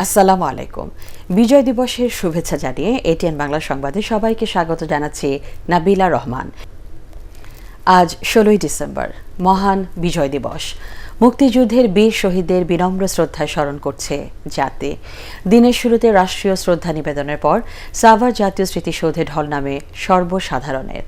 আসসালামু আলাইকুম। বিজয় দিবসের শুভেচ্ছা জানিয়ে এটিএন বাংলা সংবাদে সবাইকে স্বাগত জানাচ্ছি নাবিলা রহমান। আজ 16ই ডিসেম্বর, মহান বিজয় দিবস। মুক্তিযুদ্ধের বীর শহীদদের বিনম্র শ্রদ্ধায় স্মরণ করছে জাতি। দিনের শুরুতে রাষ্ট্রীয় শ্রদ্ধা নিবেদনের পর সাভার জাতীয় স্মৃতিসৌধে ঢল নামে সর্বসাধারণের।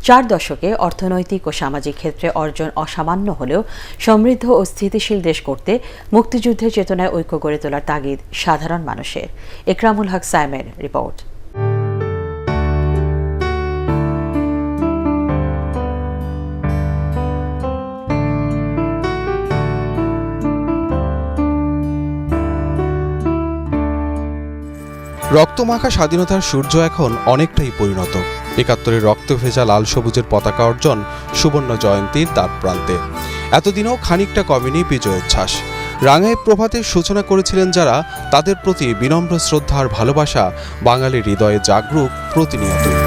4 দশকে অর্থনৈতিক ও সামাজিক ক্ষেত্রে অর্জন অসামান্য হলেও সমৃদ্ধ ও স্থিতিশীল দেশ করতে মুক্তিযুদ্ধের চেতনায় ঐক্য গড়ে তোলার তাগিদ সাধারণ মানুষের। একরামুল হক সাইমের রিপোর্ট। রক্তমাখা স্বাধীনতার সূর্য এখন অনেকটাই পরিণত। ৭১-এর রক্ত ভেজা লাল সবুজের পতাকা অর্জন সুবর্ণ জয়ন্তীর দ্বার প্রান্তে। এতদিনও খানিকটা কমেনি বিজয়োচ্ছ্বাস। রাঙায় প্রভাতের সূচনা করেছিলেন যারা, তাদের প্রতি বিনম্র শ্রদ্ধা আর ভালোবাসা বাঙালির হৃদয়ে জাগরুক প্রতিনিয়তই।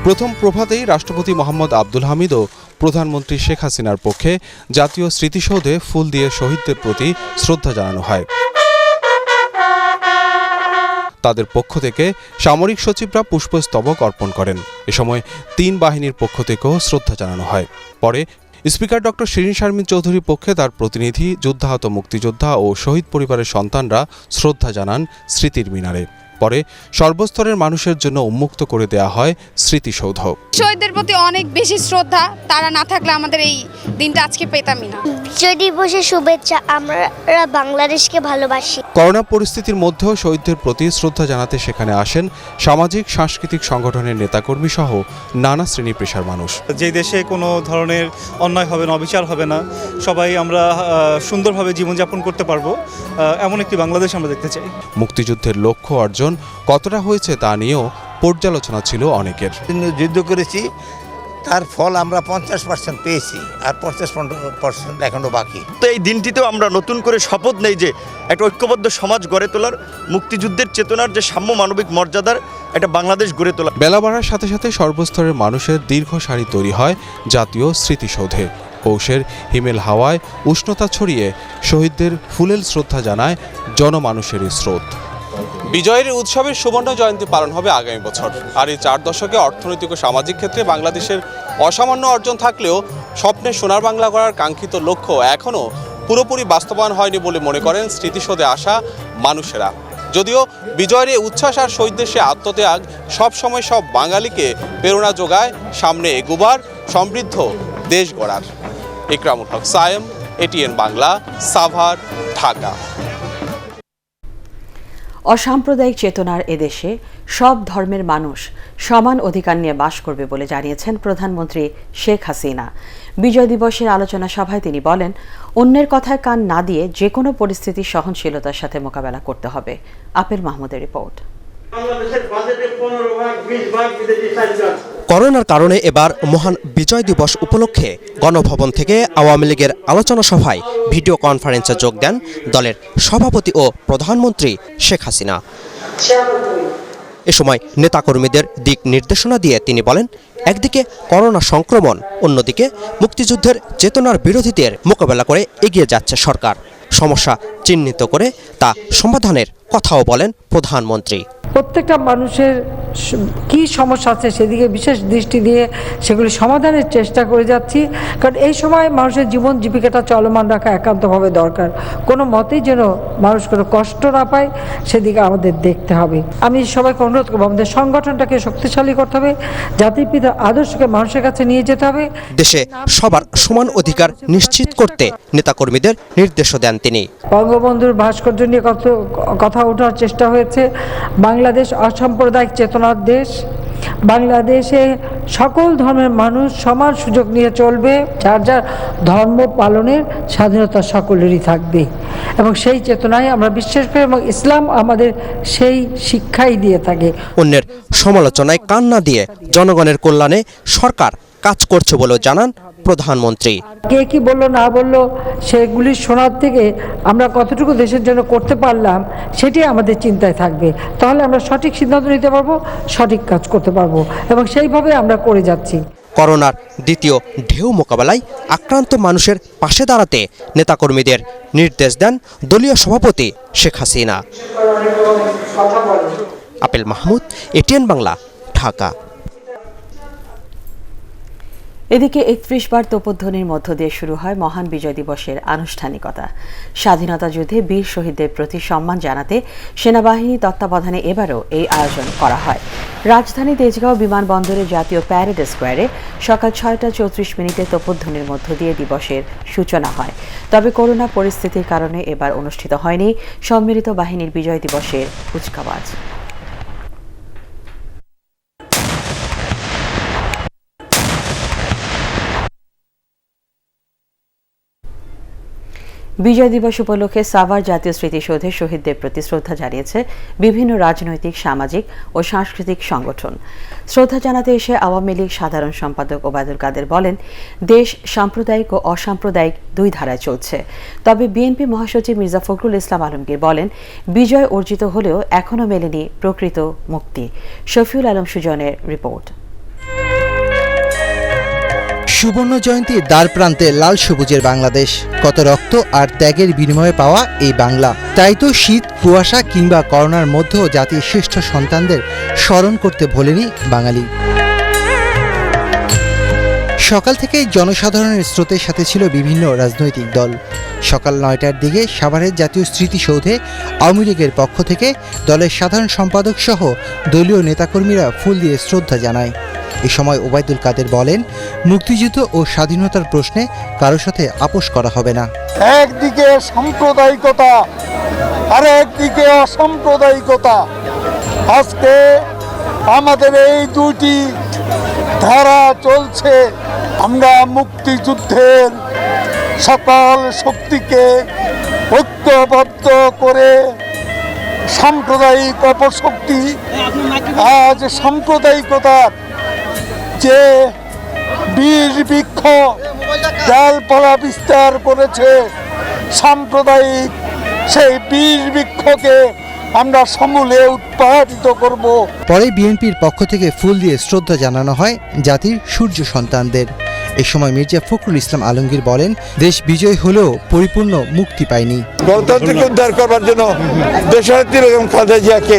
প্রথম প্রভাতেই রাষ্ট্রপতি মোহাম্মদ আব্দুল হামিদ ও প্রধানমন্ত্রী শেখ হাসিনার পক্ষে জাতীয় স্মৃতিসৌধে ফুল দিয়ে শহীদদের প্রতি শ্রদ্ধা জানানো হয়। তাদের পক্ষ থেকে সামরিক সচিবরা পুষ্পস্তবক অর্পণ করেন। এ সময় 3 বাহিনীর পক্ষ থেকেও শ্রদ্ধা জানানো হয়। পরে স্পিকার ডক্টর শিরিন শারমিন চৌধুরীর পক্ষে তার প্রতিনিধি, যুদ্ধাহত মুক্তিযোদ্ধা ও শহীদ পরিবারের সন্তানরা শ্রদ্ধা জানান স্মৃতির মিনারে। পরে সর্বস্তরের মানুষের জন্য উন্মুক্ত করে দেয়া হয় স্মৃতিসৌধ। শহীদদের প্রতি অনেক বেশি শ্রদ্ধা, তারা না থাকলে আমাদের এই দিনটা আজকে পেতামই না। বিজয় দিবসের শুভেচ্ছা, আমরা বাংলাদেশকে ভালোবাসি। করোনা পরিস্থিতির মধ্যেও শহীদদের প্রতি শ্রদ্ধা জানাতে সেখানে আসেন সামাজিক সাংস্কৃতিক সংগঠনের নেতাকর্মী সহ নানা শ্রেণী পেশার মানুষ। যে দেশে কোনো ধরনের অন্যায় হবে না, অবিচার হবে না, সবাই আমরা সুন্দরভাবে জীবনযাপন করতে পারবো, এমন একটি বাংলাদেশ আমরা দেখতে চাই। মুক্তিযুদ্ধের লক্ষ্য অর্জন কতটা হয়েছে তা নিয়েও পর্যালোচনা ছিল অনেকের। যুদ্ধ করেছি, তার ফল আমরা 50% পেয়েছি, আর 50% এখনো বাকি। তো এই দিনটিতেও আমরা নতুন করে শপথ নেই যে একটা ঐক্যবদ্ধ সমাজ গড়ে তোলার, মুক্তিযুদ্ধের চেতনার যে সাম্য মানবিক মর্যাদার একটা বাংলাদেশ গড়ে তোলা। বেলা বাড়ার সাথে সাথে সর্বস্তরের মানুষের দীর্ঘ সারি তৈরি হয় জাতীয় স্মৃতিসৌধে। পৌষের হিমেল হাওয়ায় উষ্ণতা ছড়িয়ে শহীদদের ফুলেল শ্রদ্ধা জানায় জনমানুষের স্রোত। বিজয়ের উৎসবের সুবর্ণ জয়ন্তী পালন হবে আগামী বছর। আর এই 4 দশকে অর্থনৈতিক ও সামাজিক ক্ষেত্রে বাংলাদেশের অসামান্য অর্জন থাকলেও স্বপ্নের সোনার বাংলা গড়ার কাঙ্ক্ষিত লক্ষ্য এখনও পুরোপুরি বাস্তবায়ন হয়নি বলে মনে করেন স্মৃতিসৌধে আসা মানুষেরা। যদিও বিজয়ের এই উচ্ছ্বাস আর শহীদদের সে আত্মত্যাগ সবসময় সব বাঙালিকে প্রেরণা যোগায় সামনে এগুবার সমৃদ্ধ দেশ গড়ার। একরামুল হক সায়েম, এটিএন বাংলা, সাভার, ঢাকা। অসাম্প্রদায়িক চেতনার এদেশে সব ধর্মের মানুষ সমান অধিকার নিয়ে বাস করবে বলে জানিয়েছেন প্রধানমন্ত্রী শেখ হাসিনা। বিজয় দিবসের আলোচনা সভায় তিনি বলেন, অন্যের কথায় কান না দিয়ে যে কোনো পরিস্থিতি সহনশীলতার সাথে মোকাবেলা করতে হবে। আপেল মাহমুদের রিপোর্ট। করোনার কারণে এবার মহান বিজয় দিবস উপলক্ষে গণভবন থেকে আওয়ামী লীগের আলোচনা সভায় ভিডিও কনফারেন্সে যোগ দেন দলের সভাপতি ও প্রধানমন্ত্রী শেখ হাসিনা। এ সময় নেতাকর্মীদের দিক নির্দেশনা দিয়ে তিনি বলেন, একদিকে করোনা সংক্রমণ, অন্যদিকে মুক্তিযুদ্ধের চেতনার বিরোধীদের মোকাবেলা করে এগিয়ে যাচ্ছে সরকার। সমস্যা চিহ্নিত করে তা সমাধানের কথাও বলেন প্রধানমন্ত্রী। প্রত্যেকটা মানুষের কি সমস্যা আছে সেদিকে বিশেষ দৃষ্টি দিয়ে সেগুলি সমাধানের চেষ্টা করে যাচ্ছি, কারণ এই সময় মানুষের জীবন জীবিকাটা চলমান রাখা একান্তভাবে দরকার। কোনো মতেই যেন মানুষ কোনো কষ্ট না পায় সেদিকে আমাদের দেখতে হবে। আমি সবাইকে অনুরোধ করবো, আমাদের সংগঠনটাকে শক্তিশালী করতে হবে, জাতির পিতার আদর্শকে মানুষের কাছে নিয়ে যেতে হবে। দেশে সবার সমান অধিকার নিশ্চিত করতে নেতাকর্মীদের নির্দেশও দেন তিনি। বঙ্গবন্ধুর ভাস্কর্য নিয়ে কথা ওঠার চেষ্টা হয়েছে। বাংলাদেশ অসাম্প্রদায়িক চেতনার দেশ। বাংলাদেশে সকল ধর্মের মানুষ সমান সুযোগ নিয়ে চলবে, যার যার ধর্ম পালনের স্বাধীনতা সকলেরই থাকবে, এবং সেই চেতনায় আমরা বিশ্বাস করি এবং ইসলাম আমাদের সেই শিক্ষাই দিয়ে থাকে। অন্যের সমালোচনায় কান না দিয়ে জনগণের কল্যাণে সরকার কাজ করছে বলেও জানান প্রধানমন্ত্রী। কে কি বললো না বললো সেগুলি শোনার থেকে আমরা কতটুকু দেশের জন্য করতে পারলাম সেটি আমাদের চিন্তায় থাকবে। তাহলে আমরা সঠিক সিদ্ধান্ত নিতে পারবো, সঠিক কাজ করতে পারবো এবং সেইভাবে আমরা করে যাচ্ছি। করোনার দ্বিতীয় ঢেউ মোকাবেলায় আক্রান্ত মানুষের পাশে দাঁড়াতে নেতাকর্মীদের নির্দেশ দেন দলীয় সভাপতি শেখ হাসিনা। আপেল মাহমুদ, এটিএন বাংলা, ঢাকা। এদিকে ৩১ বার তোপধ্বনির মধ্য দিয়ে শুরু হয় মহান বিজয় দিবসের আনুষ্ঠানিকতা। স্বাধীনতা যুদ্ধে বীর শহীদদের প্রতি সম্মান জানাতে সেনাবাহিনী তত্ত্বাবধানে এবারও এই আয়োজন করা হয়। রাজধানী তেজগাঁও বিমানবন্দরে জাতীয় প্যারেড স্কোয়ারে সকাল ৬টা ৩৪ মিনিটে তোপধ্বনির মধ্য দিয়ে দিবসের সূচনা হয়। তবে করোনা পরিস্থিতির কারণে এবার অনুষ্ঠিত হয়নি সম্মিলিত বাহিনীর বিজয় দিবসের কুচকাওয়াজ। বিজয় দিবস উপলক্ষে সাভার জাতীয় স্মৃতিসৌধে শহীদদের প্রতি শ্রদ্ধা জানিয়েছে বিভিন্ন রাজনৈতিক, সামাজিক ও সাংস্কৃতিক সংগঠন। শ্রদ্ধা জানাতে এসে আওয়ামী লীগ সাধারণ সম্পাদক ওবায়দুল কাদের বলেন, দেশ সাম্প্রদায়িক ও অসাম্প্রদায়িক দুই ধারায় চলছে। তবে বিএনপি মহাসচিব মির্জা ফখরুল ইসলাম আলমগীর বলেন, বিজয় অর্জিত হলেও এখনও মেলেনি প্রকৃত মুক্তি। শফিউল আলম সুজনের রিপোর্ট। সুবর্ণ জয়ন্তীর দ্বার প্রান্তে লাল সবুজের বাংলাদেশ, কত রক্ত আর ত্যাগের বিনিময়ে পাওয়া এই বাংলা। তাই তো শীত, কুয়াশা কিংবা করোনার মধ্যেও জাতির শ্রেষ্ঠ সন্তানদের স্মরণ করতে ভোলেনি বাঙালি। সকাল থেকেই জনসাধারণের স্রোতের সাথে ছিল বিভিন্ন রাজনৈতিক দল। সকাল ৯টার দিকে সাভারের জাতীয় স্মৃতিসৌধে আওয়ামী লীগের পক্ষ থেকে দলের সাধারণ সম্পাদক সহ দলীয় নেতাকর্মীরা ফুল দিয়ে শ্রদ্ধা জানায়। এ সময় ওবায়দুল কাদের বলেন, মুক্তিযুদ্ধ ও স্বাধীনতার প্রশ্নে কারোর সাথে আপোষ করা হবে না। একদিকে সাম্প্রদায়িকতা আর একদিকে অসাম্প্রদায়িকতা, আজকে আমাদের এই দুটি ধারা চলছে। আমরা মুক্তিযুদ্ধের সকল শক্তিকে ঐক্যবদ্ধ করে সাম্প্রদায়িক অপশক্তি আজ সাম্প্রদায়িকতার যে বীর বৃক্ষ ডালপালা বিস্তার করেছে সাম্প্রদায়িক, সেই বীর বৃক্ষকে আমরা সমূলে উৎপাদিত করব। পরে বিএনপির পক্ষ থেকে ফুল দিয়ে শ্রদ্ধা জানানো হয় জাতির সূর্য সন্তানদের। এ সময় মির্জা ফখরুল ইসলাম আলমগীর বলেন, দেশ বিজয় হলেও পরিপূর্ণ মুক্তি পায়নি। গণতন্ত্রকে উদ্ধার করবার জন্য, দেশনেত্রী বেগম খালেদা জিয়াকে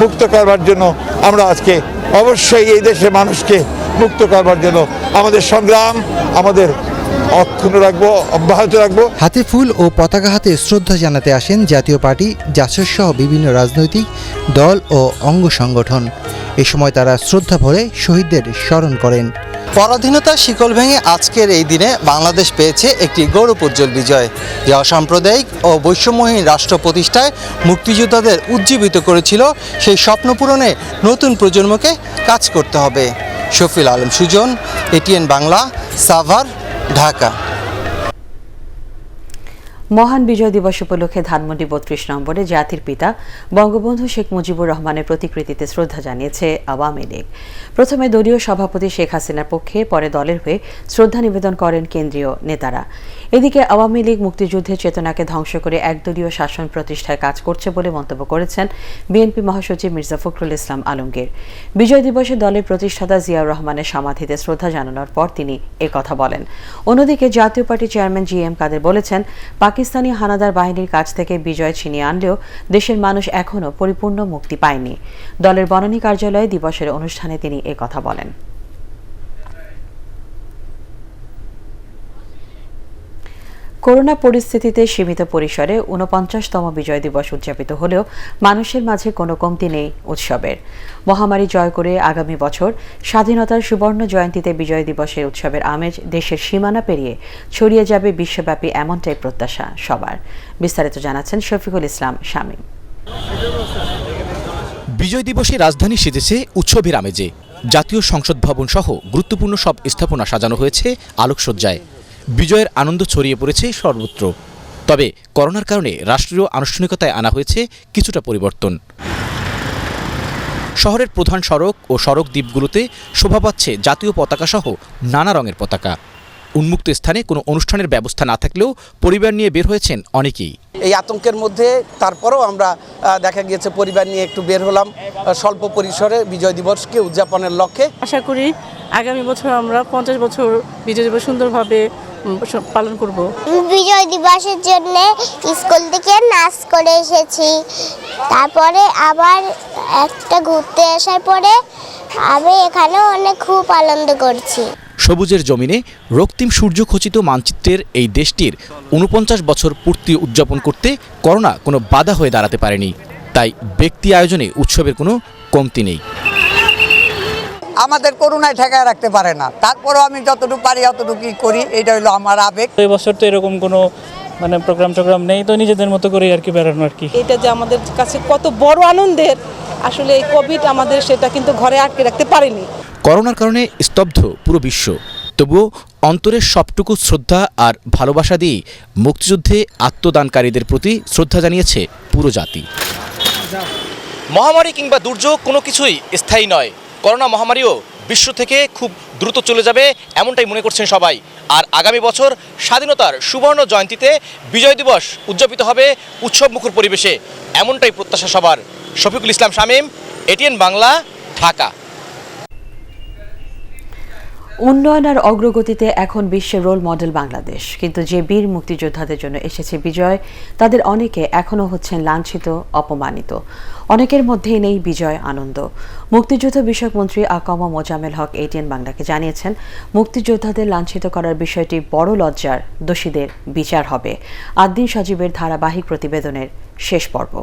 মুক্ত করবার জন্য আমরা আজকে অবশ্যই এই দেশের মানুষকে মুক্ত করবার জন্য আমাদের সংগ্রাম আমাদের অক্ষুণ্ণ রাখবো, অব্যাহত রাখবো। হাতে ফুল ও পতাকা হাতে শ্রদ্ধা জানাতে আসেন জাতীয় পার্টি, জাসদ সহ বিভিন্ন রাজনৈতিক দল ও অঙ্গ সংগঠন। এ সময় তারা শ্রদ্ধা ভরে শহীদদের স্মরণ করেন। পরাধীনতার শিকল ভেঙে আজকের এই দিনে বাংলাদেশ পেয়েছে একটি গৌরবোজ্জ্বল বিজয়, যা অসাম্প্রদায়িক ও বৈষম্যহীন রাষ্ট্র প্রতিষ্ঠায় মুক্তিযোদ্ধাদের উজ্জীবিত করেছিল। সেই স্বপ্ন পূরণে নতুন প্রজন্মকে কাজ করতে হবে। শফিউল আলম সুজন, এটিএন বাংলা, সাভার, ঢাকা। মহান বিজয় দিবস উপলক্ষে ধানমন্ডি ৩২ নম্বরে জাতির পিতা বঙ্গবন্ধু শেখ মুজিবুর রহমানের প্রতিকৃতিতে শ্রদ্ধা জানিয়েছে আওয়ামী লীগ। প্রথমে দলীয় সভাপতি শেখ হাসিনার পক্ষে, পরে দলের হয়ে শ্রদ্ধা নিবেদন করেন কেন্দ্রীয় নেতারা। এদিকে আওয়ামী লীগ মুক্তিযুদ্ধের চেতনাকে ধ্বংস করে একদলীয় শাসন প্রতিষ্ঠায় কাজ করছে বলে মন্তব্য করেছেন বিএনপি মহাসচিব মির্জা ফখরুল ইসলাম আলমগীর। বিজয় দিবসে দলের প্রতিষ্ঠাতা জিয়াউর রহমানের সমাধিতে শ্রদ্ধা জানানোর পর তিনি একথা বলেন। অন্যদিকে জাতীয় পার্টির চেয়ারম্যান জি.এম. কাদের বলেছেন, পাকিস্তানি হানাদার বাহিনীর কাছ থেকে বিজয় ছিনিয়ে আনলেও দেশের মানুষ এখনও পরিপূর্ণ মুক্তি পায়নি। দলের বনানী কার্যালয়ে দিবসের অনুষ্ঠানে তিনি একথা বলেন। করোনা পরিস্থিতিতে সীমিত পরিসরে ৪৯তম বিজয় দিবস উদযাপিত হলেও মানুষের মাঝে কোনো কমতি নেই উৎসবের। মহামারী জয় করে আগামী বছর স্বাধীনতার সুবর্ণ জয়ন্তীতে বিজয় দিবসের উৎসবের আমেজ দেশের সীমানা পেরিয়ে ছড়িয়ে যাবে বিশ্বব্যাপী, এমনটাই প্রত্যাশা সবার। বিস্তারিত জানাচ্ছেন শফিকুল ইসলাম শামীম। বিজয় দিবসে রাজধানী সেজেছে উৎসবের আমেজে। জাতীয় সংসদ ভবন সহ গুরুত্বপূর্ণ সব স্থাপনা সাজানো হয়েছে আলোকসজ্জায়। বিজয়ের আনন্দ ছড়িয়ে পড়েছে সর্বত্র। তবে করোনার কারণে রাষ্ট্রীয় আনুষ্ঠানিকতায় আনা হয়েছে কিছুটা পরিবর্তন। শহরের প্রধান সড়ক ও সড়ক দ্বীপগুলোতে শোভা পাচ্ছে জাতীয় পতাকাসহ নানা রঙের পতাকা। উন্মুক্ত স্থানে কোনো অনুষ্ঠানের ব্যবস্থা না থাকলেও পরিবার নিয়ে বের হয়েছেন অনেকেই। এই আতঙ্কের মধ্যে তারপরেও আমরা দেখা গিয়েছে পরিবার নিয়ে একটু বের হলাম স্বল্প পরিসরে বিজয় দিবসকে উদযাপনের লক্ষ্যে। আশা করি আগামী বছর আমরা 50 বছর বিজয় দিবস সুন্দরভাবে পালন করব। বিজয় দিবসের জন্য স্কুল থেকে নাচ করে এসেছি, তারপরে আবার একটা ঘুরতে আসার পরে আমি এখানে অনেক খুব আনন্দ করছি। সবুজের জমিনে রক্তিম সূর্যখচিত মানচিত্রের এই দেশটির 49 বছর পূর্তি উদযাপন করতে করোনা কোনো বাধা হয়ে দাঁড়াতে পারেনি। তাই ব্যক্তি আয়োজনে উৎসবের কোনো কমতি নেই। আমাদের করোনায় ঠেকায় রাখতে পারে না, তারপরেও আমি যতটুকু পারি অতটুকুই করি, এটা হলো আমার আবেগ। এই বছর তো এরকম কোনো প্রোগ্রাম নেই, তো নিজেদের মতো করে আর কি বেড়ানো আর কি। এটা যে আমাদের কাছে কত বড় আনন্দের, আসলে এই কোভিড আমাদের সেটা কিন্তু ঘরে আটকে রাখতে পারেনি। করোনার কারণে স্তব্ধ পুরো বিশ্ব, তবুও অন্তরের সবটুকু শ্রদ্ধা আর ভালোবাসা দিয়ে মুক্তিযুদ্ধে আত্মদানকারীদের প্রতি শ্রদ্ধা জানিয়েছে পুরো জাতি। মহামারী কিংবা দুর্যোগ কোনো কিছুই স্থায়ী নয়। করোনা মহামারীও বিশ্ব থেকে খুব দ্রুত চলে যাবে এমনটাই মনে করছেন সবাই। আর আগামী বছর স্বাধীনতার সুবর্ণ জয়ন্তীতে বিজয় দিবস উদযাপিত হবে উৎসবমুখর পরিবেশে, এমনটাই প্রত্যাশা সবার। শফিকুল ইসলাম শামীম, এটিএন বাংলা, ঢাকা। উন্নয়ন আর অগ্রগতিতে এখন বিশ্বের রোল মডেল বাংলাদেশ, কিন্তু যে বীর মুক্তিযোদ্ধাদের জন্য এসেছে বিজয়, তাদের অনেকে এখনও হচ্ছেন লাঞ্ছিত, অপমানিত। অনেকের মধ্যেই নেই বিজয় আনন্দ। মুক্তিযুদ্ধ বিষয়ক মন্ত্রী আকম মোজাম্মেল হক এটিএন বাংলাকে জানিয়েছেন, মুক্তিযোদ্ধাদের লাঞ্ছিত করার বিষয়টি বড় লজ্জার, দোষীদের বিচার হবে। আদ্দিন সজীবের ধারাবাহিক প্রতিবেদনের শেষ পর্ব।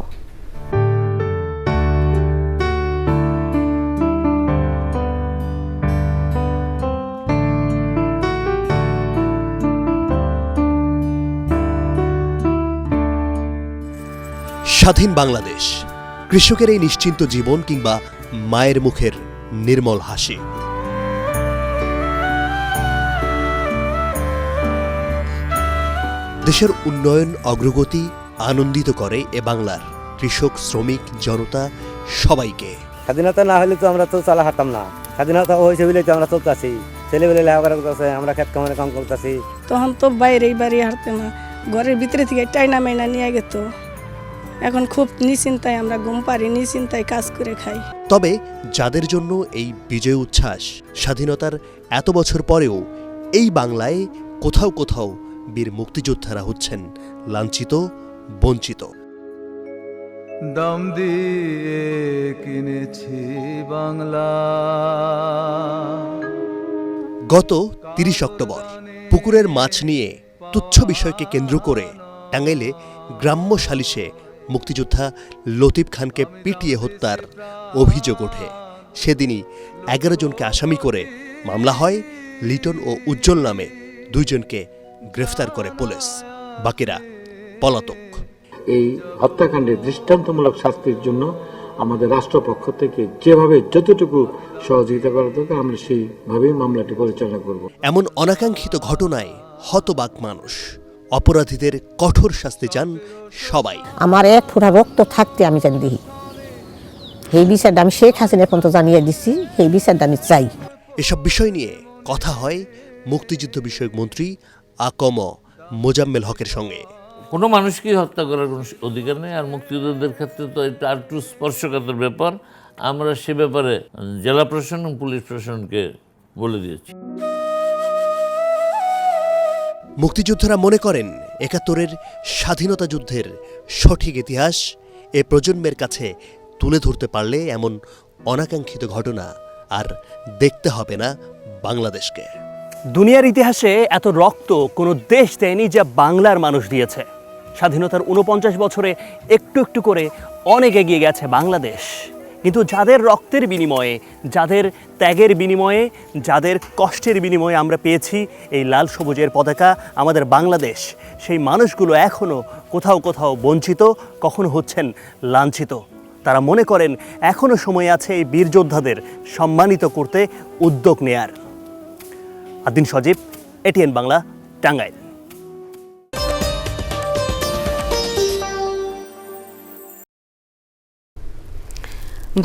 স্বাধীন বাংলাদেশ, কৃষকের এই নিশ্চিন্ত জীবন কিংবা মায়ের মুখের নির্মল হাসি। দেশের উন্নয়ন অগ্রগতি আনন্দিত করে এ বাংলার কৃষক, শ্রমিক, জনতা সবাইকে। স্বাধীনতা না হলে তো আমরা তো চলা হাঁটতাম না, স্বাধীনতা হয়েছে বলে তো আমরা চলতেছি, ছেলেবেলে লেখাপড়া করতেছে, আমরা খেত কামারে কাম করতেছি। তখন তো বাইরেই বাড়ি হাঁটতে না, ঘরের ভিতরে থেকে টাইনা মাইনা নিয়ে গেত। এখন খুব নিশ্চিন্তায় আমরা ঘুম পারি, নিশ্চিন্তায় কাজ করে খাই। তবে যাদের জন্য এই বিজয় উচ্ছ্বাস, স্বাধীনতার এত বছর পরেও এই বাংলায় কোথাও কোথাও বীর মুক্তিযোদ্ধারা হচ্ছেন লাঞ্ছিত, বঞ্চিত। দাম দিয়ে কিনেছি বাংলা। গত 30 অক্টোবর পুকুরের মাছ নিয়ে তুচ্ছ বিষয়কে কেন্দ্র করে টাঙ্গাইলে গ্রাম্য সালিশে মুক্তিযোদ্ধা লতিফ খানকে পিটিয়ে হত্যার অভিযোগ ওঠে। সেদিনই 11 জনকে আসামি করে মামলা হয়। লিটন ও উজ্জ্বল নামে 2 জনকে গ্রেফতার করে পুলিশ, বাকিরা পলাতক। এই হত্যাকাণ্ডের দৃষ্টান্তমূলক শাস্তির জন্য আমাদের রাষ্ট্রপক্ষ থেকে যেভাবে যতটুকু সহযোগিতা করা দরকার আমরা সেইভাবেই মামলাটি পরিচালনা করব। এমন অনাকাঙ্ক্ষিত ঘটনায় হতবাক মানুষ। অপরাধীদের কঠোর শাস্তি চান সবাই। আমার এক ফোঁটা রক্ত থাকতে আমি জানি দিই, এই বিচারটা আমি শেখ হাসিনা পর্যন্ত জানিয়ে দিচ্ছি, এই বিচারটা আমি চাই। এসব বিষয় নিয়ে কথা হয় মুক্তিযুদ্ধ বিষয়ক মন্ত্রী আকম মোজাম্মেল হকের সঙ্গে। কোনো মানুষকে হত্যা করার কোনো অধিকার নেই, আর মুক্তিযোদ্ধাদের ক্ষেত্রে তো এটা আর একটু স্পর্শকাতর ব্যাপার। আমরা সে ব্যাপারে জেলা প্রশাসন এবং পুলিশ প্রশাসনকে বলে দিয়েছি। মুক্তিযোদ্ধারা মনে করেন 71-এর স্বাধীনতা যুদ্ধের সঠিক ইতিহাস এ প্রজন্মের কাছে তুলে ধরতে পারলে এমন অনাকাঙ্ক্ষিত ঘটনা আর দেখতে হবে না বাংলাদেশকে। দুনিয়ার ইতিহাসে এত রক্ত কোনো দেশ দেয়নি যা বাংলার মানুষ দিয়েছে। স্বাধীনতার 49 বছরে একটু একটু করে অনেক এগিয়ে গেছে বাংলাদেশ। কিন্তু যাদের রক্তের বিনিময়ে, যাদের ত্যাগের বিনিময়ে, যাদের কষ্টের বিনিময়ে আমরা পেয়েছি এই লাল সবুজের পতাকা, আমাদের বাংলাদেশ, সেই মানুষগুলো এখনও কোথাও কোথাও বঞ্চিত, কখনো হচ্ছেন লাঞ্ছিত। তারা মনে করেন এখনও সময় আছে এই বীর যোদ্ধাদের সম্মানিত করতে উদ্যোগ নেয়ার। আদ্দিন সজীব, এটিএন বাংলা, টাঙ্গাইল।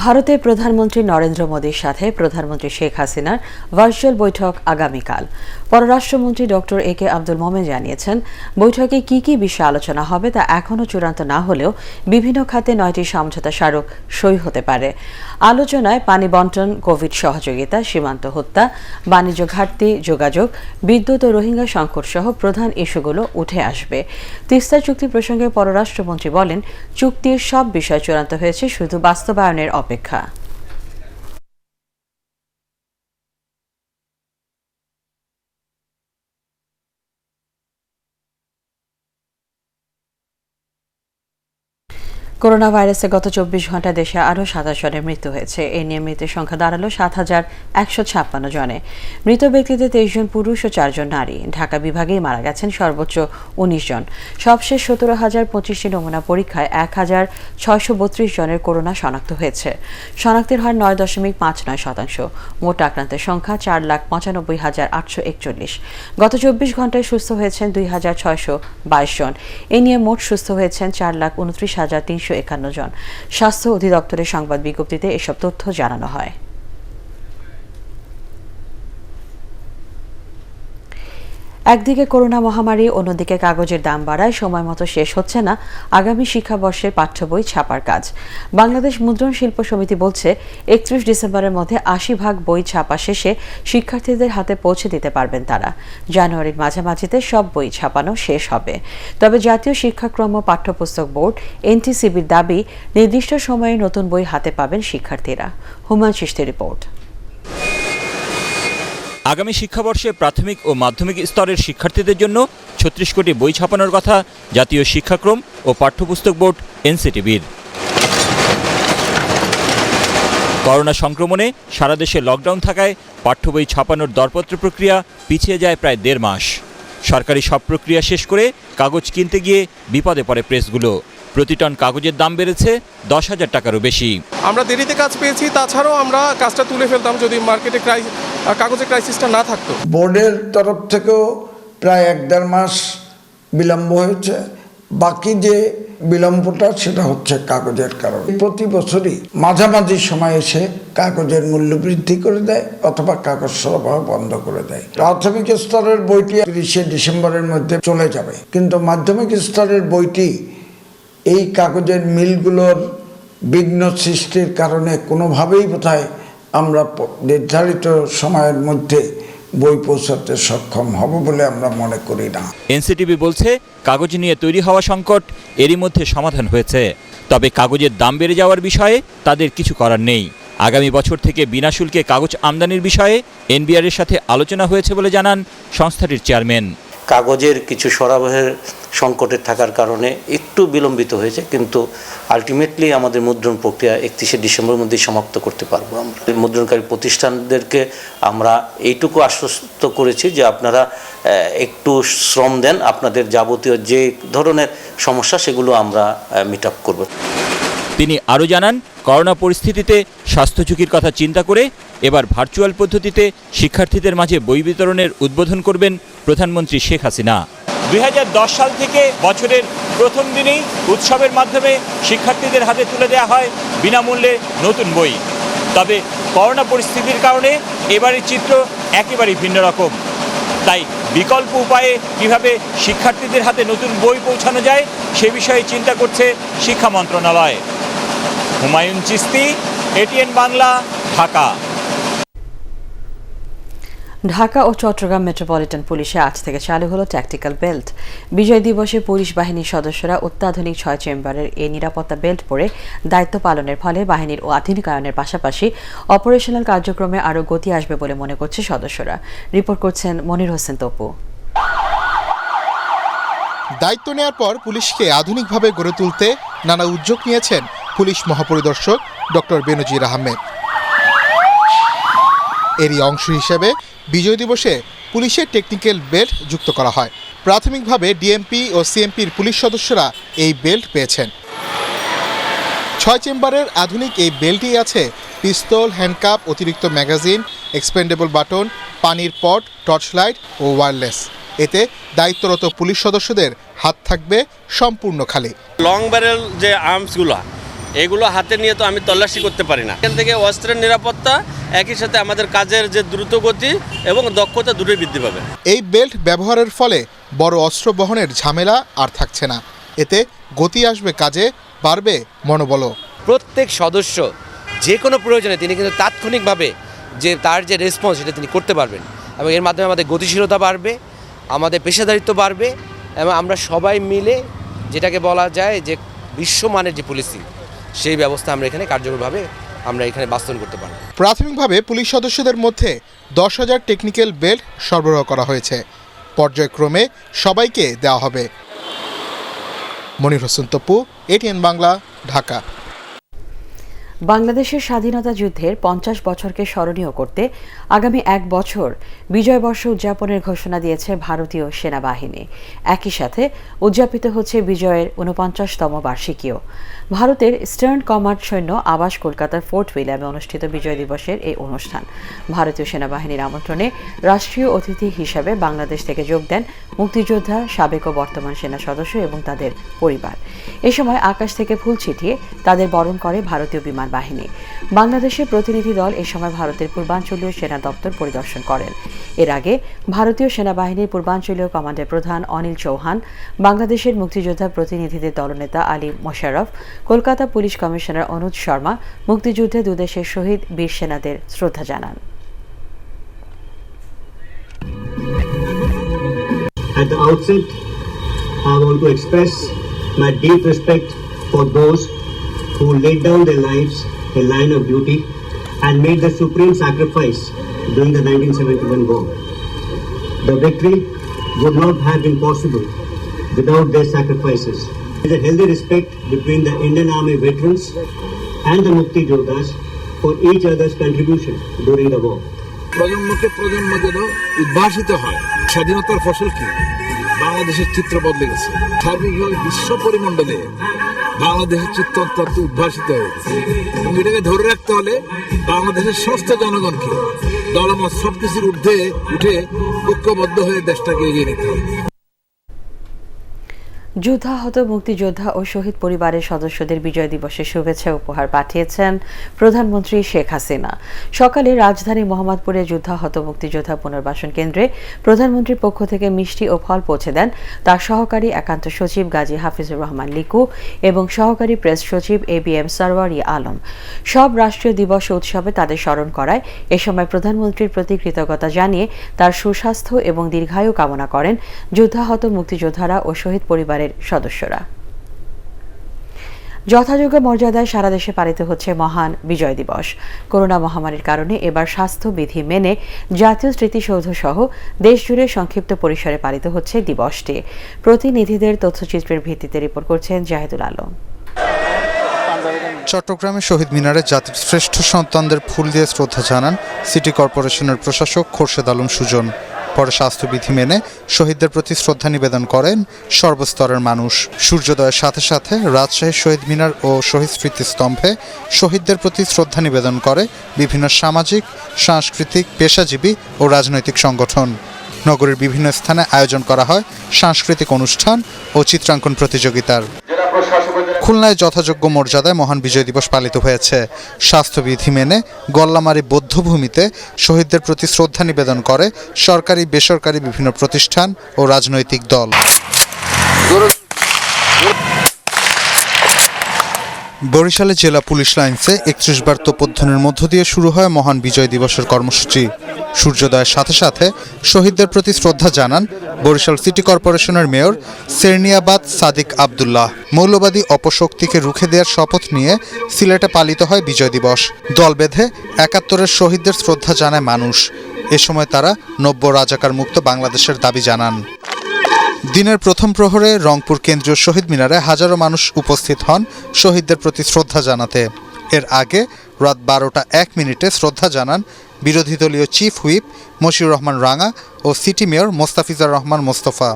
ভারতের প্রধানমন্ত্রী নরেন্দ্র মোদীর সাথে প্রধানমন্ত্রী শেখ হাসিনার ভার্চুয়াল বৈঠক আগামীকাল। পররাষ্ট্রমন্ত্রী ডক্টর এ কে আব্দুল মোমেন জানিয়েছেন, বৈঠকে কি কি বিষয়ে আলোচনা হবে তা এখনও চূড়ান্ত না হলেও বিভিন্ন খাতে 9টি সমঝোতা স্মারক সই হতে পারে। আলোচনায় পানি বন্টন, কোভিড সহযোগিতা, সীমান্ত হত্যা, বাণিজ্য ঘাটতি, যোগাযোগ, বিদ্যুৎ ও রোহিঙ্গা সংকট সহ প্রধান ইস্যুগুলো উঠে আসবে। তিস্তা চুক্তি প্রসঙ্গে পররাষ্ট্রমন্ত্রী বলেন, চুক্তির সব বিষয় চূড়ান্ত হয়েছে, শুধু বাস্তবায়নের অপেক্ষা। করোনা ভাইরাসে গত 24 ঘন্টা দেশে আরও 27 জনের মৃত্যু হয়েছে। এ নিয়ে মৃতের সংখ্যা দাঁড়ালো 7,156 জনে। মৃত ব্যক্তিদের 23 জন পুরুষ ও 4 জন নারী। ঢাকা বিভাগেই মারা গেছেন সর্বোচ্চ 19 জন। সবশেষ 17,025টি নমুনা পরীক্ষায় 1,632 জনের করোনা শনাক্ত হয়েছে। শনাক্তের হার 9.59%। মোট আক্রান্তের সংখ্যা 4,95,841। গত 24 ঘন্টায় সুস্থ হয়েছেন 2,622 জন। এ নিয়ে মোট সুস্থ হয়েছেন 4,29,351 জন। স্বাস্থ্য অধিদপ্তরের সংবাদ বিজ্ঞপ্তিতে এসব তথ্য জানানো হয়। একদিকে করোনা মহামারী, অন্যদিকে কাগজের দাম বাড়ায় সময় মতো শেষ হচ্ছে না আগামী শিক্ষাবর্ষের পাঠ্য বই ছাপার কাজ। বাংলাদেশ মুদ্রণ শিল্প সমিতি বলছে, 31 ডিসেম্বরের মধ্যে 80% বই ছাপা শেষে শিক্ষার্থীদের হাতে পৌঁছে দিতে পারবেন তারা। জানুয়ারির মাঝামাঝিতে সব বই ছাপানো শেষ হবে। তবে জাতীয় শিক্ষাক্রম ও পাঠ্যপুস্তক বোর্ড এনটিসিবির দাবি, নির্দিষ্ট সময়ে নতুন বই হাতে পাবেন শিক্ষার্থীরা। হুমায়ুন চিশতির রিপোর্ট। আগামী শিক্ষাবর্ষে প্রাথমিক ও মাধ্যমিক স্তরের শিক্ষার্থীদের জন্য 36 কোটি বই ছাপানোর কথা জাতীয় শিক্ষাক্রম ও পাঠ্যপুস্তক বোর্ড এনসিটিবির। করোনা সংক্রমণে সারা দেশে লকডাউন থাকায় পাঠ্য বই ছাপানোর দরপত্র প্রক্রিয়া পিছিয়ে যায় প্রায় 1.5 মাস। সরকারি সব প্রক্রিয়া শেষ করে কাগজ কিনতে গিয়ে বিপদে পড়ে প্রেসগুলো। প্রতি টন কাগজের দাম বেড়েছে 10,000 টাকারও বেশি। আমরা দেরিতে কাজ পেয়েছি, তাছাড়াও আমরা কাজটা তুলে ফেলতাম যদি মার্কেটে কাগজের ক্রাইসিসটা না থাকতো। বোর্ডের তরফ থেকেও প্রায় 1.5 মাস বিলম্ব হয়েছে। বাকি যে বিলম্বটা সেটা হচ্ছে কাগজের কারণে। প্রতি বছরই মাঝামাঝি সময় এসে কাগজের মূল্য বৃদ্ধি করে দেয় অথবা কাগজ সরবরাহ বন্ধ করে দেয়। প্রাথমিক স্তরের বইটি 30 ডিসেম্বরের মধ্যে চলে যাবে, কিন্তু মাধ্যমিক স্তরের বইটি এই কাগজের মিলগুলোর বিঘ্ন সৃষ্টির কারণে কোনোভাবেই বোধহয় আমরা নির্ধারিত সময়ের মধ্যে বই পৌঁছাতে সক্ষম হব বলে আমরা মনে করি না। এনসিটিবি বলছে, কাগজ নিয়ে তৈরি হওয়া সংকট এরই মধ্যে সমাধান হয়েছে। তবে কাগজের দাম বেড়ে যাওয়ার বিষয়ে তাদের কিছু করার নেই। আগামী বছর থেকে বিনা শুল্কে কাগজ আমদানির বিষয়ে এনবিআর এর সাথে আলোচনা হয়েছে বলে জানান সংস্থাটির চেয়ারম্যান। কাগজের কিছু সরবরাহের সংকটে থাকার কারণে একটু বিলম্বিত হয়েছে, কিন্তু আলটিমেটলি আমাদের মুদ্রণ প্রক্রিয়া 31 ডিসেম্বরের মধ্যে সমাপ্ত করতে পারবো। আমরা মুদ্রণকারী প্রতিষ্ঠানদেরকে আমরা এইটুকু আশ্বস্ত করেছি যে আপনারা একটু শ্রম দেন, আপনাদের যাবতীয় যে ধরনের সমস্যা সেগুলো আমরা মিট আপ করব। তিনি আরও জানান, করোনা পরিস্থিতিতে স্বাস্থ্য ঝুঁকির কথা চিন্তা করে এবার ভার্চুয়াল পদ্ধতিতে শিক্ষার্থীদের মাঝে বই বিতরণের উদ্বোধন করবেন প্রধানমন্ত্রী শেখ হাসিনা। 2010 সাল থেকে বছরের প্রথম দিনেই উৎসবের মাধ্যমে শিক্ষার্থীদের হাতে তুলে দেওয়া হয় বিনামূল্যে নতুন বই। তবে করোনা পরিস্থিতির কারণে এবারের চিত্র একেবারেই ভিন্ন রকম। তাই বিকল্প উপায়ে কিভাবে শিক্ষার্থীদের হাতে নতুন বই পৌঁছানো যায় সে বিষয়ে চিন্তা করছে শিক্ষা মন্ত্রণালয়। হুমায়ুন চিশতি, এটিএন বাংলা, ঢাকা। ঢাকা ও চট্টগ্রাম মেট্রোপলিটন পুলিশে আজ থেকে চালু হলো ট্যাকটিক্যাল বেল্ট। বিজয় দিবসে পুলিশ বাহিনীর সদস্যরা অত্যাধুনিক 6 চেম্বারের এই নিরাপত্তা বেল্ট পরে দায়িত্ব পালনের ফলে বাহিনীর আধুনিকায়নের পাশাপাশি অপারেশনাল কার্যক্রমে আরও গতি আসবে বলে মনে করছে সদস্যরা। রিপোর্ট করছেন মনির হোসেন তপু। দায়িত্ব নেওয়ার পর পুলিশকে আধুনিকভাবে গড়ে তুলতে নানা উদ্যোগ নিয়েছেন পুলিশ মহাপরিদর্শক ডক্টর বেনজির আহমেদ। এরই অংশ হিসেবে বিজয় দিবসে পুলিশের টেকনিক্যাল বেল্ট যুক্ত করা হয়। প্রাথমিকভাবে ডিএমপি ও সিএমপির পুলিশ সদস্যরা এই বেল্ট পেয়েছেন। 6 চেম্বারের আধুনিক এই বেল্টই আছে পিস্তল, হ্যান্ডকাপ, অতিরিক্ত ম্যাগাজিন, এক্সপেন্ডেবল বাটন, পানির পট, টর্চ লাইট ও ওয়্যারলেস। এতে দায়িত্বরত পুলিশ সদস্যদের হাত থাকবে সম্পূর্ণ খালি। লং ব্যারেল যে আর্মসগুলো এগুলো হাতে নিয়ে তো আমি তল্লাশি করতে পারি না। এখান থেকে অস্ত্রের নিরাপত্তা একই সাথে আমাদের কাজের যে দ্রুত গতি এবং দক্ষতা দুটোই বৃদ্ধি পাবে। এই বেল্ট ব্যবহারের ফলে বড় অস্ত্র বহনের ঝামেলা আর থাকছে না। এতে গতি আসবে কাজে, বাড়বে মনোবলও। প্রত্যেক সদস্য যে কোনো প্রয়োজনে তিনি কিন্তু তাৎক্ষণিকভাবে যে তার যে রেসপন্স সেটা তিনি করতে পারবেন এবং এর মাধ্যমে আমাদের গতিশীলতা বাড়বে, আমাদের পেশাদারিত্ব বাড়বে এবং আমরা সবাই মিলে যেটাকে বলা যায় যে বিশ্বমানের যে পুলিশিং সেই ব্যবস্থা আমরা এখানে কার্যকরভাবে আমরা এখানে বাস্তবায়ন করতে পারব। প্রাথমিকভাবে পুলিশ সদস্যদের মধ্যে 10,000 টেকনিক্যাল বেল্ট সরবরাহ করা হয়েছে। পর্যায়ক্রমে সবাইকে দেওয়া হবে। মনির হোসেন তপু, এটিএন বাংলা, ঢাকা। বাংলাদেশের স্বাধীনতা যুদ্ধের 50 বছরকে স্মরণীয় করতে আগামী 1 বছর বিজয় বর্ষ উদযাপনের ঘোষণা দিয়েছে ভারতীয় সেনাবাহিনী। একই সাথে উদযাপিত হচ্ছে বিজয়ের 49তম বার্ষিকীও। ভারতের ইস্টার্ন কমান্ড সৈন্য আবাস কলকাতার ফোর্ট উইলিয়ামে অনুষ্ঠিত বিজয় দিবসের এই অনুষ্ঠান। ভারতীয় সেনাবাহিনীর আমন্ত্রণে রাষ্ট্রীয় অতিথি হিসাবে বাংলাদেশ থেকে যোগ দেন মুক্তিযোদ্ধা, সাবেক ও বর্তমান সেনা সদস্য এবং তাদের পরিবার। এ সময় আকাশ থেকে ফুল ছিটিয়ে তাদের বরণ করে ভারতীয় বিমান বাহিনী। বাংলাদেশের প্রতিনিধি দল এ সময় ভারতের পূর্বাঞ্চলীয় সেনা দপ্তর পরিদর্শন করেন। এর আগে ভারতীয় সেনাবাহিনীর পূর্বাঞ্চলীয় কমান্ডের প্রধান অনিল চৌহান, বাংলাদেশের মুক্তিযোদ্ধা প্রতিনিধিদের দলনেতা আলী মোশাররফ, কলকাতা পুলিশ কমিশনার অনুজ শর্মা মুক্তিযুদ্ধে দুদেশের শহীদ বীর সেনাদের শ্রদ্ধা জানান। At the outset, I want to express my deep respect for those who laid down their lives in line of duty and made the supreme sacrifice during the 1971 war. The victory would not have been possible without their sacrifices. There is a healthy respect between the Indian Army veterans and the Mukti Jodhas for each other's contribution during the war. প্রজন্মকে প্রজন্ম যেন উদ্ভাসিত হয়। স্বাধীনতার ফসল কি? বাংলাদেশের চিত্র বদলে গেছে। সার্বিকভাবে বিশ্ব পরিমণ্ডলে বাংলাদেশের চিত্র অত্যন্ত উদ্ভাসিত হয়েছে এবং এটাকে ধরে রাখতে হলে বাংলাদেশের সমস্ত জনগণকে দলমত সবকিছুর ঊর্ধ্বে উঠে ঐক্যবদ্ধ হয়ে দেশটাকে এগিয়ে নিতে হবে। যুদ্ধাহত মুক্তিযোদ্ধা ও শহীদ পরিবারের সদস্যদের বিজয় দিবসের শুভেচ্ছা উপহার পাঠিয়েছেন প্রধানমন্ত্রী শেখ হাসিনা। সকালে রাজধানী মোহাম্মদপুরে যুদ্ধাহত মুক্তিযোদ্ধা পুনর্বাসন কেন্দ্রে প্রধানমন্ত্রীর পক্ষ থেকে মিষ্টি ও ফল পৌঁছে দেন তার সহকারী একান্ত সচিব গাজী হাফিজুর রহমান লিকু এবং সহকারী প্রেস সচিব ABM সারওয়ারি আলম। সব রাষ্ট্রীয় দিবস উৎসবে তাদের স্মরণ করায় এ সময় প্রধানমন্ত্রীর প্রতি কৃতজ্ঞতা জানিয়ে তার সুস্বাস্থ্য এবং দীর্ঘায়ু কামনা করেন যুদ্ধাহত মুক্তিযোদ্ধারা ও শহীদ পরিবারের সদস্যরা। যথাযোগ্য মর্যাদায় সারা দেশে পালিত হচ্ছে মহান বিজয় দিবস। করোনা মহামারীর কারণে এবার স্বাস্থ্যবিধি মেনে জাতীয় স্মৃতিসৌধ সহ দেশজুড়ে সংক্ষিপ্ত পরিসরে পালিত হচ্ছে দিবসটি। প্রতিনিধিদের তথ্যচিত্রের ভিত্তিতে রিপোর্ট করছেন জাহিদুল আলম। চট্টগ্রামের শহীদ মিনারে জাতির শ্রেষ্ঠ সন্তানদের ফুল দিয়ে শ্রদ্ধা জানান সিটি কর্পোরেশনের প্রশাসক খোরশেদ আলম সুজন। পরে স্বাস্থ্যবিধি মেনে শহীদদের প্রতি শ্রদ্ধা নিবেদন করেন সর্বস্তরের মানুষ। সূর্যোদয়ের সাথে সাথে রাজশাহী শহীদ মিনার ও শহীদ স্মৃতিস্তম্ভে শহীদদের প্রতি শ্রদ্ধা নিবেদন করে বিভিন্ন সামাজিক, সাংস্কৃতিক, পেশাজীবী ও রাজনৈতিক সংগঠন। নগরীর বিভিন্ন স্থানে আয়োজন করা হয় সাংস্কৃতিক অনুষ্ঠান ও চিত্রাঙ্কন প্রতিযোগিতার। খুলনায় যথাযোগ্য মর্যাদায় মহান বিজয় দিবস পালিত হয়েছে। স্বাস্থ্যবিধি মেনে গল্লামারী বৌদ্ধভূমিতে শহীদদের প্রতি শ্রদ্ধা নিবেদন করে সরকারি, বেসরকারি বিভিন্ন প্রতিষ্ঠান ও রাজনৈতিক দল। বরিশালে জেলা পুলিশ লাইন্সে 31 বার তোপধ্বনির মধ্য দিয়ে শুরু হয় মহান বিজয় দিবসের কর্মসূচি। সূর্যোদয়ের সাথে সাথে শহীদদের প্রতি শ্রদ্ধা জানান বরিশাল সিটি কর্পোরেশনের মেয়র সেরনিয়াবাদ সাদিক আব্দুল্লাহ। মৌলবাদী অপশক্তিকে রুখে দেওয়ার শপথ নিয়ে সিলেটে পালিত হয় বিজয় দিবস। দল বেঁধে 71-এর শহীদদের শ্রদ্ধা জানায় মানুষ। এ সময় তারা নব্য রাজাকার মুক্ত বাংলাদেশের দাবি জানান। দিনের প্রথম প্রহরে রংপুর কেন্দ্রীয় শহীদ মিনারে হাজারো মানুষ উপস্থিত হন শহীদদের প্রতি শ্রদ্ধা জানাতে। এর আগে রাত 12টা 1 মিনিটে শ্রদ্ধা জানান বিরোধী দলীয় চিফ হুইপ মশিউর রহমান রাঙা ও সিটি মেয়র মোস্তাফিজার রহমান মোস্তফা।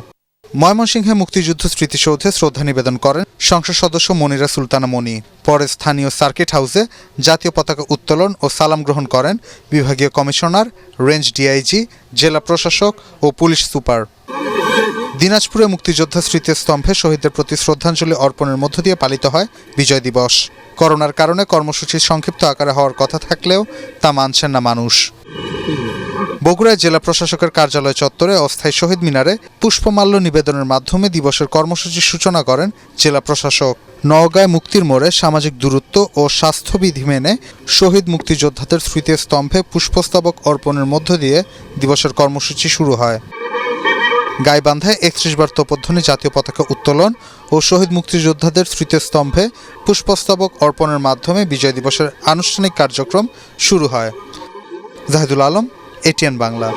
ময়মনসিংহে মুক্তিযুদ্ধ স্মৃতিসৌধে শ্রদ্ধা নিবেদন করেন সংসদ সদস্য মনিরা সুলতানা মনি। পরে স্থানীয় সার্কিট হাউসে জাতীয় পতাকা উত্তোলন ও সালাম গ্রহণ করেন বিভাগীয় কমিশনার, রেঞ্জ ডিআইজি, জেলা প্রশাসক ও পুলিশ সুপার। দিনাজপুরে মুক্তিযোদ্ধা স্মৃতিস্তম্ভে শহীদদের প্রতি শ্রদ্ধাঞ্জলি অর্পণের মধ্য দিয়ে পালিত হয় বিজয় দিবস। করোনার কারণে কর্মসূচি সংক্ষিপ্ত আকারে হওয়ার কথা থাকলেও তা মানছেন না মানুষ। বগুড়ায় জেলা প্রশাসকের কার্যালয় চত্বরে অস্থায়ী শহীদ মিনারে পুষ্পমাল্য নিবেদনের মাধ্যমে দিবসের কর্মসূচির সূচনা করেন জেলা প্রশাসক। নওগাঁয় মুক্তির মোড়ে সামাজিক দূরত্ব ও স্বাস্থ্যবিধি মেনে শহীদ মুক্তিযোদ্ধাদের স্মৃতিস্তম্ভে পুষ্পস্তবক অর্পণের মধ্য দিয়ে দিবসের কর্মসূচি শুরু হয়। গাইবান্ধায় ৩১ বার তোপধ্বনি জাতীয় পতাকা উত্তোলন ও শহীদ মুক্তিযোদ্ধাদের স্মৃতিস্তম্ভে পুষ্পস্তবক অর্পণের মাধ্যমে বিজয় দিবসের আনুষ্ঠানিক কার্যক্রম শুরু হয়। জাহিদুল আলম, এটিএন বাংলা।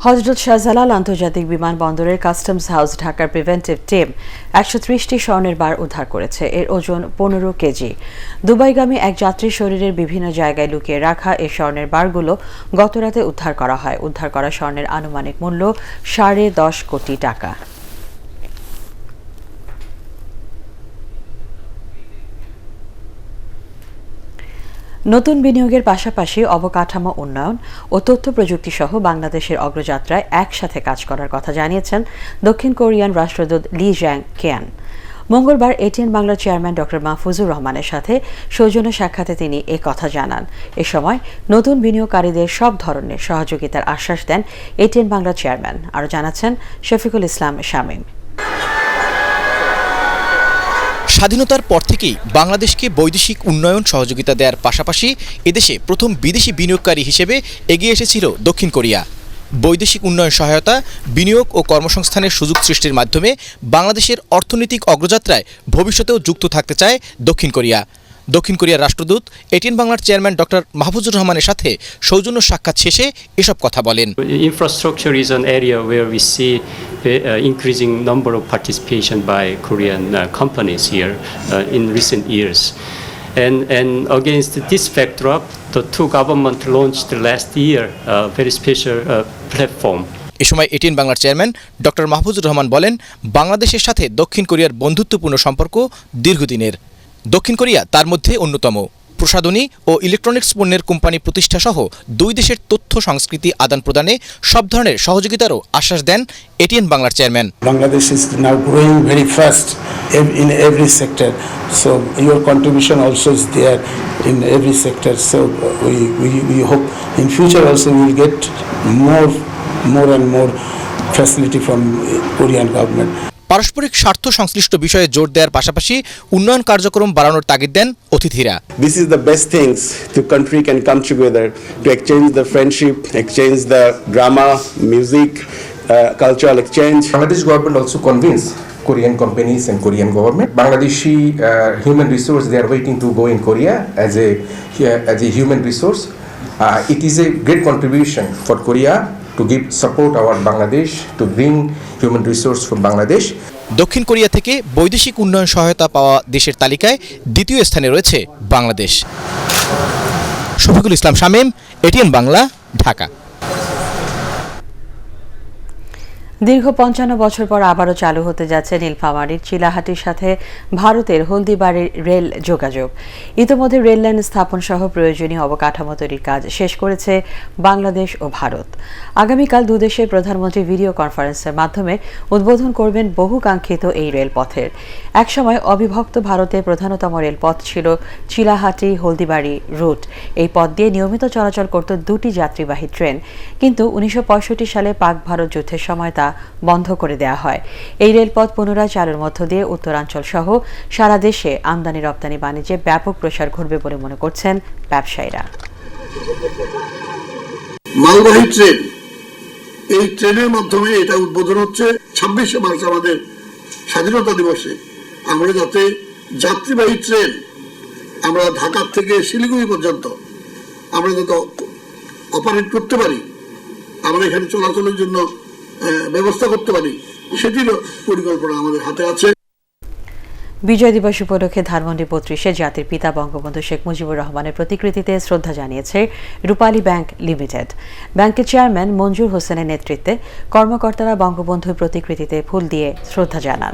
হযরত শাহজালাল আন্তর্জাতিক বিমানবন্দরের কাস্টমস হাউস ঢাকার প্রিভেন্টিভ টিম ১৩০টি স্বর্ণের বার উদ্ধার করেছে। এর ওজন ১৫ কেজি। দুবাইগামী এক যাত্রীর শরীরের বিভিন্ন জায়গায় লুকিয়ে রাখা এই স্বর্ণের বারগুলো গতরাতে উদ্ধার করা হয়। উদ্ধার করা স্বর্ণের আনুমানিক মূল্য ১০.৫ কোটি টাকা। নতুন বিনিয়োগের পাশাপাশি অবকাঠামো উন্নয়ন ও তথ্য প্রযুক্তি সহ বাংলাদেশের অগ্রযাত্রায় একসাথে কাজ করার কথা জানিয়েছেন দক্ষিণ কোরিয়ান রাষ্ট্রদূত লি জ্যাং কেয়ান। মঙ্গলবার এটিএন বাংলার চেয়ারম্যান ডক্টর মাহফুজুর রহমানের সাথে সৌজন্য সাক্ষাতে তিনি এ কথা জানান। এ সময় নতুন বিনিয়োগকারীদের সব ধরনের সহযোগিতার আশ্বাস দেন এটিএন বাংলার চেয়ারম্যান। আরও জানাচ্ছেন শফিকুল ইসলাম শামীম। স্বাধীনতার পর থেকেই বাংলাদেশকে বৈদেশিক উন্নয়ন সহযোগিতা দেওয়ার পাশাপাশি এদেশে প্রথম বিদেশি বিনিয়োগকারী হিসেবে এগিয়ে এসেছিল দক্ষিণ কোরিয়া। বৈদেশিক উন্নয়ন সহায়তা, বিনিয়োগ ও কর্মসংস্থানের সুযোগ সৃষ্টির মাধ্যমে বাংলাদেশের অর্থনৈতিক অগ্রযাত্রায় ভবিষ্যতেও যুক্ত থাকতে চায় দক্ষিণ কোরিয়া। দক্ষিণ কোরিয়ার রাষ্ট্রদূত এটিএন বাংলার চেয়ারম্যান ডক্টর মাহফুজুর রহমানের সাথে সৌজন্য সাক্ষাৎ শেষে এসব কথা বলেন। Infrastructure is an area where we see increasing number of participation by Korean companies here in recent years. And against this backdrop, the two governments launched last year a very special platform. এ সময় ATN বাংলার chairman doctor Mahfuzur Rahman বলেন, বাংলাদেশের সাথে দক্ষিণ কোরিয়ার বন্ধুত্বপূর্ণ সম্পর্ক দীর্ঘদিনের। দক্ষিণ কোরিয়া তার মধ্যে অন্যতম। প্রসাধনী ও ইলেকট্রনিক্স পণ্যের কোম্পানি প্রতিষ্ঠা সহ দুই দেশের তথ্য সংস্কৃতি আদান প্রদানে সব ধরনের সহযোগিতারও আশ্বাস দেন এটিএন বাংলার chairman. Bangladesh is now growing very fast in every sector, so your contribution also is there in every sector, so we hope in future also will get more and more facility from Korean government. পারস্পরিক স্বার্থ সংশ্লিষ্ট বিষয়ে জোর দেওয়ার পাশাপাশি উন্নয়ন কার্যক্রম বাড়ানোর তাগিদ দেন অতিথিরা। This is the best things the country can come together to exchange the friendship, exchange the drama, music, cultural exchange. Bangladesh government also convinced Korean companies and Korean government. Bangladeshi human resource, they are waiting to go in Korea as a human resource. It is a great contribution for Korea to give support our Bangladesh to bring human resource from Bangladesh. দক্ষিণ Korea থেকে বৈদেশিক উন্নয়ন সহায়তা পাওয়া দেশের তালিকায় দ্বিতীয় স্থানে রয়েছে বাংলাদেশ। শফিকুল ইসলাম শামীম, এটিএন বাংলা, ঢাকা। দীর্ঘ ৫৫ বছর পর আবারও চালু হতে যাচ্ছে নীলফামারীর চিলাহাটির সাথে ভারতের হলদিবাড়ির রেল যোগাযোগ। ইতিমধ্যে রেল লাইন স্থাপন সহ প্রয়োজনীয় অবকাঠামো তৈরির কাজ শেষ করেছে বাংলাদেশ ও ভারত। আগামীকাল দুদেশের প্রধানমন্ত্রী ভিডিও কনফারেন্সের মাধ্যমে উদ্বোধন করবেন বহুকাঙ্ক্ষিত এই রেলপথের। একসময় অবিভক্ত ভারতের প্রধানতম রেলপথ ছিল চিলাহাটি হলদিবাড়ি রুট। এই পথ দিয়ে নিয়মিত চলাচল করত দুটি যাত্রীবাহী ট্রেন, কিন্তু ১৯৬৫ সালে পাক ভারত যুদ্ধের সময় তা বন্ধ করে দেওয়া হয়। এই রেলপথ পুনরায় চালুর মধ্য দিয়ে উত্তরাঞ্চল সহ সারা দেশে আমদানি রপ্তানি বাণিজ্যে ব্যাপক প্রসার ঘটবে বলে মনে করছেন ব্যবসায়ীরা। মালবাহী ট্রেন, এই ট্রেনের মাধ্যমে এটা উদ্বোধন হচ্ছে ২৬শে মার্চ আমাদের স্বাধীনতা দিবসে। আমরা যাতে যাত্রীবাহী ট্রেন আমরা ঢাকা থেকে শিলিগুড়ি পর্যন্ত আমরা যাতে অপারেট করতে পারি, আমরা এখানে চলাচলের জন্য ব্যবস্থা করতে পারি, সেটিরও পরিকল্পনা আমাদের হাতে আছে। বিজয় দিবস উপলক্ষে ধানমন্ডি ৩২-এ জাতির পিতা বঙ্গবন্ধু শেখ মুজিবুর রহমানের প্রতিকৃতিতে শ্রদ্ধা জানিয়েছে রূপালী ব্যাংক লিমিটেড। ব্যাংকের চেয়ারম্যান মঞ্জুর হোসেনের নেতৃত্বে কর্মকর্তারা বঙ্গবন্ধুর প্রতিকৃতিতে ফুল দিয়ে শ্রদ্ধা জানান।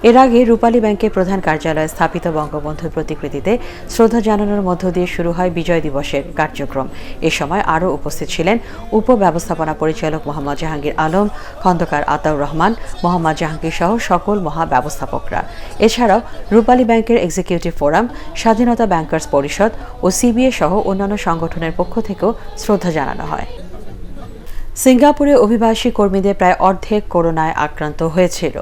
এর আগে রূপালী ব্যাংকের প্রধান কার্যালয়ে স্থাপিত বঙ্গবন্ধুর প্রতিকৃতিতে শ্রদ্ধা জানানোর মধ্য দিয়ে শুরু হয় বিজয় দিবসের কার্যক্রম। এ সময় আরও উপস্থিত ছিলেন উপব্যবস্থাপনা পরিচালক মোহাম্মদ জাহাঙ্গীর আলম, খন্দকার আতাউর রহমান, মোহাম্মদ জাহাঙ্গীর সহ সকল মহাব্যবস্থাপকরা। এছাড়াও রূপালী ব্যাংকের এক্সিকিউটিভ ফোরাম, স্বাধীনতা ব্যাংকার্স পরিষদ ও সিবিএ সহ অন্যান্য সংগঠনের পক্ষ থেকেও শ্রদ্ধা জানানো হয়। সিঙ্গাপুরে অভিবাসী কর্মীদের প্রায় অর্ধেক করোনায় আক্রান্ত হয়েছিল।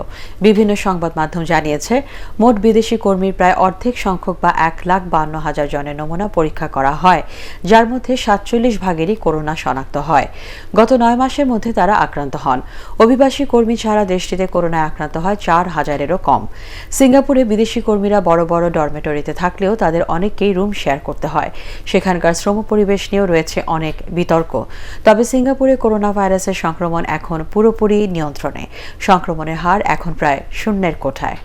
বিভিন্ন সংবাদ মাধ্যম জানিয়েছে, মোট বিদেশি কর্মীর প্রায় অর্ধেক সংখ্যক বা 1,52,000 জনের নমুনা পরীক্ষা করা হয়, যার মধ্যে 47 ভাগেরই করোনা শনাক্ত হয়। গত 9 মাসের মধ্যে তারা আক্রান্ত হন। অভিবাসী কর্মী ছাড়া দেশটিতে করোনায় আক্রান্ত হয় 4,000-এরও কম। সিঙ্গাপুরে বিদেশি কর্মীরা বড় বড় ডরমেটরিতে থাকলেও তাদের অনেককেই রুম শেয়ার করতে হয়। সেখানকার শ্রম পরিবেশ নিয়েও রয়েছে অনেক বিতর্ক। তবে সিঙ্গাপুরে করোনা ভাইরাসের সংক্রমণ এখন পুরোপুরি নিয়ন্ত্রণে। সংক্রমণের হার এখন প্রায় শূন্যের কোঠায়।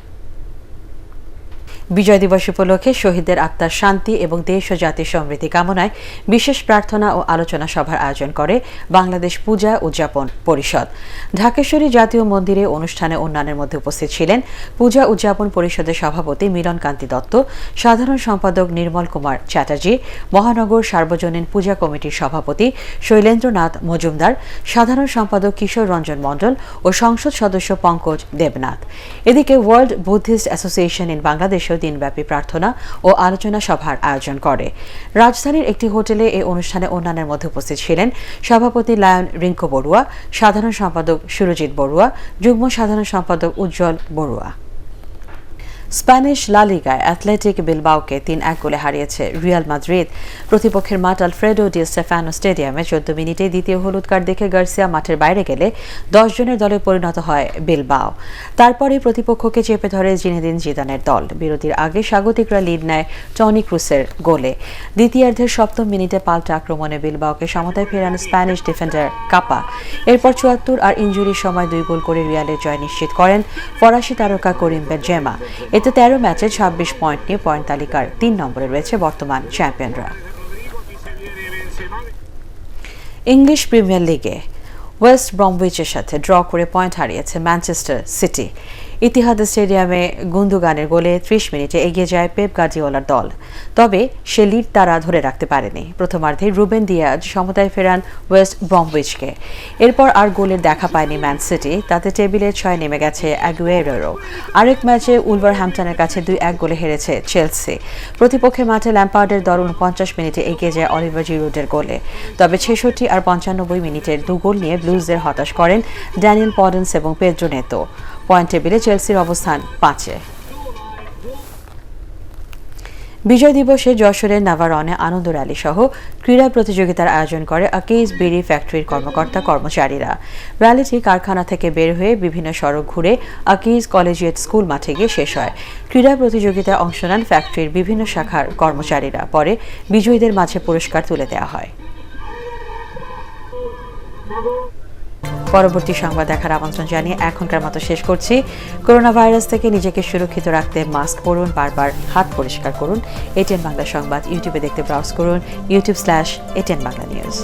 বিজয় দিবস উপলক্ষে শহীদদের আত্মার শান্তি এবং দেশ ও জাতির সমৃদ্ধি কামনায় বিশেষ প্রার্থনা ও আলোচনা সভার আয়োজন করে বাংলাদেশ পূজা উদযাপন পরিষদ। ঢাকেশ্বরী জাতীয় মন্দিরে অনুষ্ঠানে অন্যান্যের মধ্যে উপস্থিত ছিলেন পূজা উদযাপন পরিষদের সভাপতি মিলন কান্তি দত্ত, সাধারণ সম্পাদক নির্মল কুমার চ্যাটার্জি, মহানগর সার্বজনীন পূজা কমিটির সভাপতি শৈলেন্দ্রনাথ মজুমদার, সাধারণ সম্পাদক কিশোর রঞ্জন মণ্ডল ও সংসদ সদস্য পঙ্কজ দেবনাথ। এদিকে ওয়ার্ল্ড বুদ্ধিস্ট অ্যাসোসিয়েশন ইন বাংলাদেশও দিনব্যাপী প্রার্থনা ও আলোচনা সভার আয়োজন করে। রাজধানীর একটি হোটেলে এই অনুষ্ঠানে অন্যান্যের মধ্যে উপস্থিত ছিলেন সভাপতি লায়ন রিঙ্কু বড়ুয়া, সাধারণ সম্পাদক সুরজিৎ বড়ুয়া, যুগ্ম সাধারণ সম্পাদক উজ্জ্বল বড়ুয়া। স্প্যানিশ লা লিগায় অ্যাথলেটিক বিলবাওকে 3-1 গোলে হারিয়েছে রিয়াল মাদ্রিদ। প্রতিপক্ষের মাঠ আলফ্রেডো ডি স্টেফানো স্টেডিয়ামে 14 মিনিটে দ্বিতীয় হলুদ কার্ড দেখে গার্সিয়া মাঠের বাইরে গেলে 10 জনের দলে পরিণত হয় বিলবাও। তারপরেই প্রতিপক্ষকে চেপে ধরে জিনেদিন জিদানের দল। বিরতির আগে স্বাগতিকরা লিড নেয় টনি ক্রুসের গোলে। দ্বিতীয়ার্ধের 7ম মিনিটে পাল্টা আক্রমণে বিলবাওকে সমতায় ফেরান স্প্যানিশ ডিফেন্ডার কাপা। এরপর 74 আর ইনজুরির সময় 2 গোল করে রিয়ালের জয় নিশ্চিত করেন ফরাসি তারকা করিম বেনজেমা। এতে 13 ম্যাচে 26 পয়েন্ট নিয়ে পয়েন্ট তালিকার 3 নম্বরে রয়েছে বর্তমান চ্যাম্পিয়নরা। ইংলিশ প্রিমিয়ার লিগে ওয়েস্ট ব্রমউইচের সাথে ড্র করে পয়েন্ট হারিয়েছে ম্যানচেস্টার সিটি। ইতিহাদ স্টেডিয়ামে গুন্দোগানের গোলে 30 মিনিটে এগিয়ে যায় পেপ গার্দিওলার দল। তবে সে লিড তারা ধরে রাখতে পারেনি। প্রথমার্ধে রুবেন দিয়াজ সমতায় ফেরান ওয়েস্ট ব্রমউইচকে। এরপর আর গোলের দেখা পায়নি ম্যান সিটি। তাতে টেবিলে 6 নেমে গেছে অ্যাগুয়েরোরও। আরেক ম্যাচে উলভারহ্যাম্পটনের কাছে 2-1 গোলে হেরেছে চেলসি। প্রতিপক্ষের মাঠে ল্যাম্পার্ডের দল 49 মিনিটে এগিয়ে যায় অলিভার জিরুডের গোলে। তবে 66 আর 95 মিনিটের 2 গোল নিয়ে ব্লুজদের হতাশ করেন ড্যানিয়েল পডেন্স এবং পেদ্রো নেতো। পয়েন্ট টেবিলে চেলসির অবস্থান 5-এ। বিজয় দিবসে যশোরের নাভারনে আনন্দ র্যালি সহ ক্রীড়া প্রতিযোগিতার আয়োজন করে আকিজ বিড়ি ফ্যাক্টরির কর্মকর্তা কর্মচারীরা। র্যালিটি কারখানা থেকে বের হয়ে বিভিন্ন সড়ক ঘুরে আকিজ কলেজিয়েট স্কুল মাঠে গিয়ে শেষ হয়। ক্রীড়া প্রতিযোগিতায় অংশ নেন ফ্যাক্টরির বিভিন্ন শাখার কর্মচারীরা। পরে বিজয়ীদের মাঝে পুরস্কার তুলে দেওয়া হয়। পরবর্তী সংবাদ দেখার আমন্ত্রণ জানিয়ে এখনকার মতো শেষ করছি। করোনা ভাইরাস থেকে নিজেকে সুরক্ষিত রাখতে মাস্ক পরুন, বারবার হাত পরিষ্কার করুন। এটিএন বাংলা সংবাদ ইউটিউবে দেখতে ব্রাউজ করুন, youtube/ATN Bangla News।